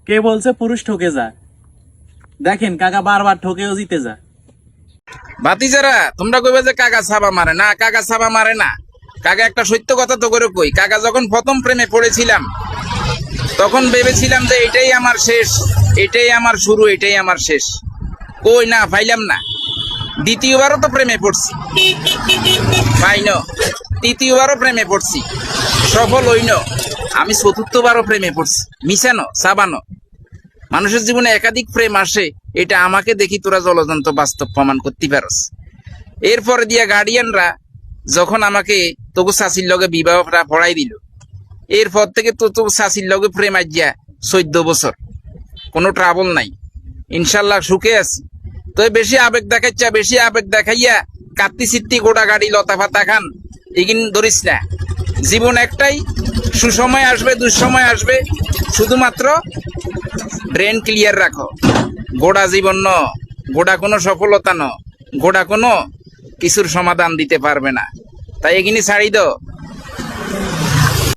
কে বলছে পুরুষ ঠকে যায়? দেখেন কাকা বারবার ঠকেও জিতে যায়। ভাতিজারা তোমরা কইবে যে কাকা ছাবা মারে না, কাকা ছাবা মারে না। কাকা একটা সত্য কথা তো করে কই, কাকা যখন প্রথম প্রেমে পড়েছিলাম তখন ভেবেছিলাম যে এটাই আমার শেষ, এটাই আমার শুরু, এটাই আমার শেষ। কই না, পাইলাম না। দ্বিতীয়বারও তো প্রেমে পড়ছি, পাইন। তৃতীয়বারও প্রেমে পড়ছি, সফল হইন। আমি চতুর্থবারও প্রেমে পড়ছি। মিশানো সাবানো, মানুষের জীবনে একাধিক প্রেম আসে, এটা আমাকে দেখি তোরা জলযন্ত্র বাস্তব প্রমাণ করতে পারস। এরপরে দিয়া গার্ডিয়ানরা যখন আমাকে তবু শাশির লগে বিবাহটা পড়াই দিল, এরপর থেকে তো শাশির লগে প্রেম আজিয়া 14 বছর, কোনো ট্রাবল নাই, ইনশাল্লাহ সুখে আছি। তো বেশি আবেগ দেখাইছা, বেশি আবেগ দেখাইয়া কাত্তি সিত্তি গোড়া গাড়ি লতা পাতা খান এগিন ধরিস না। জীবন একটাই, সুসময় আসবে দুঃসময় আসবে, শুধুমাত্র ব্রেন ক্লিয়ার রাখো। গোড়া জীবন ন, গোড়া কোনো সফলতা ন, গোড়া কোনো কিছুর সমাধান দিতে পারবে না। তাই এগিনি ছাড়ি দাও,